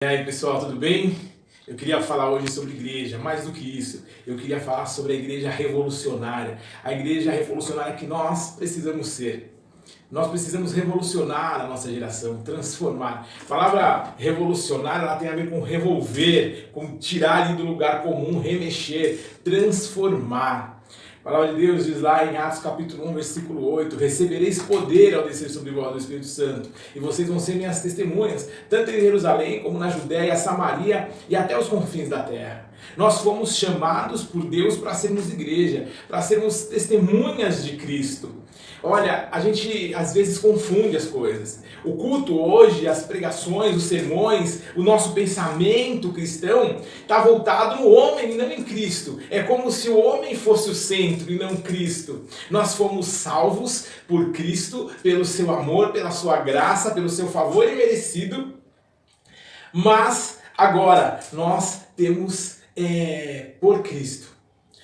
E aí pessoal, tudo bem? Eu queria falar hoje sobre igreja, mais do que isso, eu queria falar sobre a igreja revolucionária que nós precisamos ser. Nós precisamos revolucionar a nossa geração, transformar. A palavra revolucionária, ela tem a ver com revolver, com tirar ali do lugar comum, remexer, transformar. A palavra de Deus diz lá em Atos capítulo 1, versículo 8, recebereis poder ao descer sobre vós do Espírito Santo, e vocês vão ser minhas testemunhas, tanto em Jerusalém como na Judéia, Samaria e até os confins da terra. Nós fomos chamados por Deus para sermos igreja, para sermos testemunhas de Cristo. Olha, a gente às vezes confunde as coisas. O culto hoje, as pregações, os sermões, o nosso pensamento cristão está voltado no homem e não em Cristo. É como se o homem fosse o centro e não Cristo. Nós fomos salvos por Cristo, pelo seu amor, pela sua graça, pelo seu favor imerecido. Mas agora nós temos por Cristo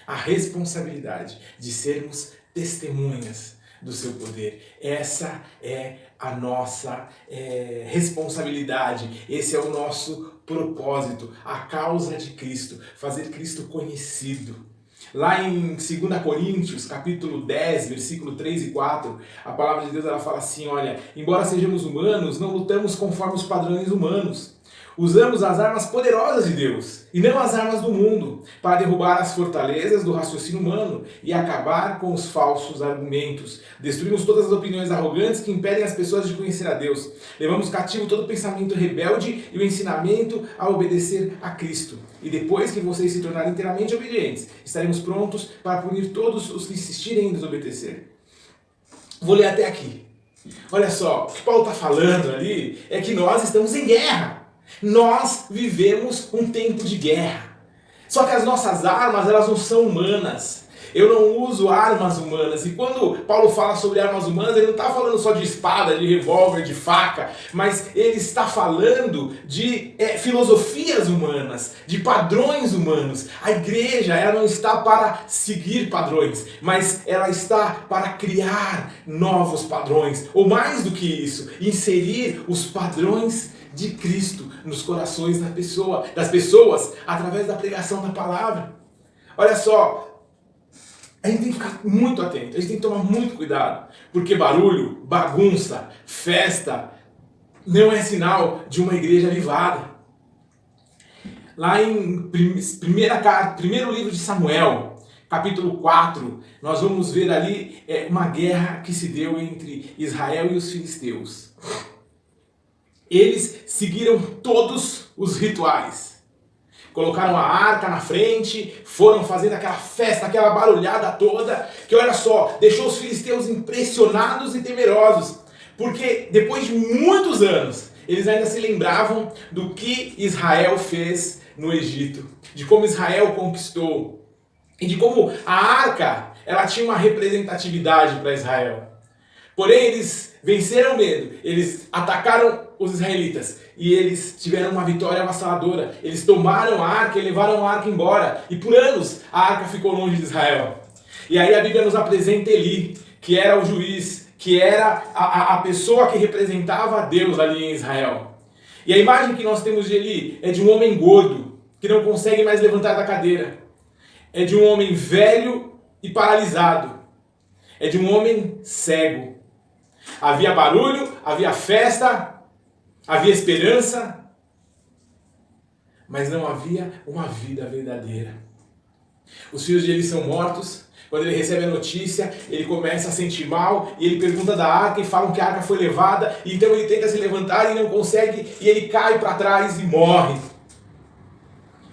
a responsabilidade de sermos testemunhas do seu poder. Essa é a nossa responsabilidade, esse é o nosso propósito, a causa de Cristo, fazer Cristo conhecido. Lá em 2 Coríntios, capítulo 10, versículo 3 e 4, a palavra de Deus ela fala assim, olha, embora sejamos humanos, não lutamos conforme os padrões humanos. Usamos as armas poderosas de Deus e não as armas do mundo para derrubar as fortalezas do raciocínio humano e acabar com os falsos argumentos. Destruímos todas as opiniões arrogantes que impedem as pessoas de conhecer a Deus. Levamos cativo todo pensamento rebelde e o ensinamento a obedecer a Cristo. E depois que vocês se tornarem inteiramente obedientes, estaremos prontos para punir todos os que insistirem em desobedecer. Vou ler até aqui. Olha só, o que Paulo está falando ali é que nós estamos em guerra. Nós vivemos um tempo de guerra. Só que as nossas armas, elas não são humanas. Eu não uso armas humanas. E quando Paulo fala sobre armas humanas, ele não está falando só de espada, de revólver, de faca, mas ele está falando de filosofias humanas, de padrões humanos. A igreja, ela não está para seguir padrões, mas ela está para criar novos padrões. Ou mais do que isso, inserir os padrões de Cristo nos corações das pessoas através da pregação da palavra. Olha só, a gente tem que ficar muito atento, a gente tem que tomar muito cuidado, porque barulho, bagunça, festa não é sinal de uma igreja avivada. Lá em primeiro livro de Samuel, capítulo 4, nós vamos ver ali uma guerra que se deu entre Israel e os filisteus. Eles seguiram todos os rituais. Colocaram a arca na frente, foram fazendo aquela festa, aquela barulhada toda, que olha só, deixou os filisteus impressionados e temerosos, porque depois de muitos anos, eles ainda se lembravam do que Israel fez no Egito, de como Israel conquistou, e de como a arca, ela tinha uma representatividade para Israel. Porém, eles venceram o medo, eles atacaram os israelitas e eles tiveram uma vitória avassaladora. Eles tomaram a arca e levaram a arca embora. E por anos a arca ficou longe de Israel. E aí a Bíblia nos apresenta Eli, que era o juiz, que era a pessoa que representava a Deus ali em Israel. E a imagem que nós temos de Eli é de um homem gordo, que não consegue mais levantar da cadeira. É de um homem velho e paralisado. É de um homem cego. Havia barulho, havia festa, havia esperança, mas não havia uma vida verdadeira. Os filhos de Eli são mortos. Quando ele recebe a notícia, ele começa a sentir mal e ele pergunta da arca e falam que a arca foi levada. E então ele tenta se levantar e não consegue e ele cai para trás e morre.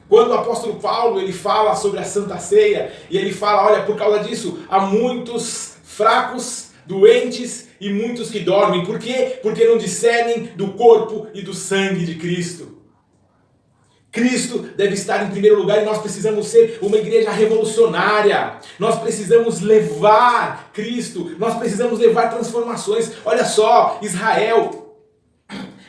Quando o apóstolo Paulo ele fala sobre a Santa Ceia e ele fala, olha, por causa disso há muitos fracos, doentes e muitos que dormem. Por quê? Porque não discernem do corpo e do sangue de Cristo. Cristo deve estar em primeiro lugar e nós precisamos ser uma igreja revolucionária. Nós precisamos levar Cristo, nós precisamos levar transformações. Olha só, Israel,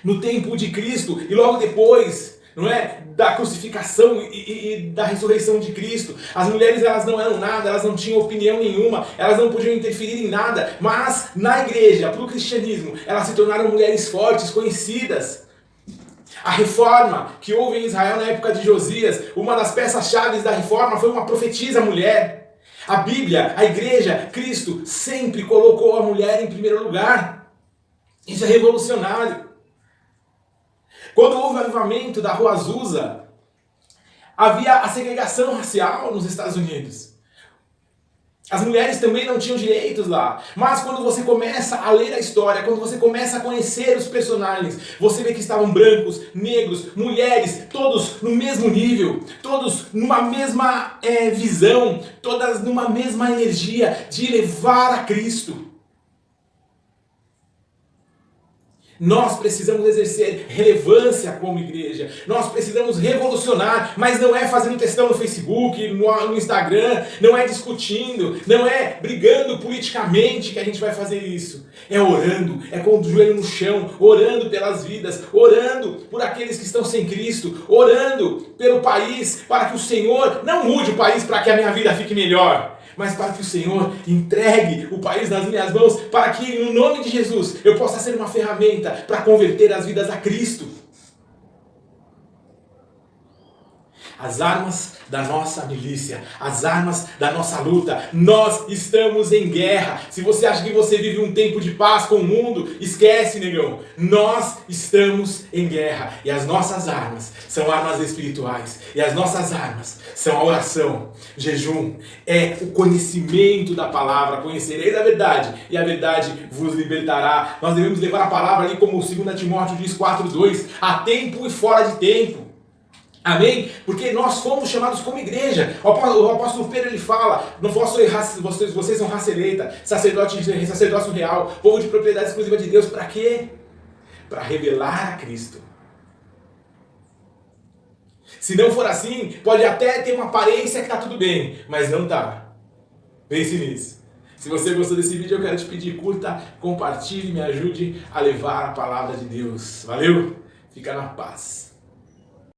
no tempo de Cristo e logo depois, não é? Da crucificação e da ressurreição de Cristo. As mulheres elas não eram nada, elas não tinham opinião nenhuma, elas não podiam interferir em nada, mas na igreja, para o cristianismo, elas se tornaram mulheres fortes, conhecidas. A reforma que houve em Israel na época de Josias, uma das peças-chave da reforma foi uma profetisa mulher. A Bíblia, a igreja, Cristo sempre colocou a mulher em primeiro lugar. Isso é revolucionário. Quando houve o avivamento da Rua Azusa, havia a segregação racial nos Estados Unidos. As mulheres também não tinham direitos lá. Mas quando você começa a ler a história, quando você começa a conhecer os personagens, você vê que estavam brancos, negros, mulheres, todos no mesmo nível, todos numa mesma visão, todas numa mesma energia de levar a Cristo. Nós precisamos exercer relevância como igreja. Nós precisamos revolucionar, mas não é fazendo textão no Facebook, no Instagram, não é discutindo, não é brigando politicamente que a gente vai fazer isso. É orando, é com o joelho no chão, orando pelas vidas, orando por aqueles que estão sem Cristo, orando pelo país, para que o Senhor não mude o país para que a minha vida fique melhor, mas para que o Senhor entregue o país nas minhas mãos, para que no nome de Jesus eu possa ser uma ferramenta para converter as vidas a Cristo. As armas da nossa milícia, as armas da nossa luta, nós estamos em guerra. Se você acha que você vive um tempo de paz com o mundo, esquece, negão. Nós estamos em guerra e as nossas armas são armas espirituais. E as nossas armas são a oração, jejum, é o conhecimento da palavra. Conhecereis a verdade e a verdade vos libertará. Nós devemos levar a palavra ali como 2 Timóteo diz 4:2, a tempo e fora de tempo. Amém? Porque nós fomos chamados como igreja. O apóstolo Pedro ele fala: não vocês são raça eleita, sacerdócio real, povo de propriedade exclusiva de Deus. Para quê? Para revelar a Cristo. Se não for assim, pode até ter uma aparência que está tudo bem, mas não está. Pense nisso. Se você gostou desse vídeo, eu quero te pedir, curta, compartilhe, me ajude a levar a palavra de Deus. Valeu? Fica na paz.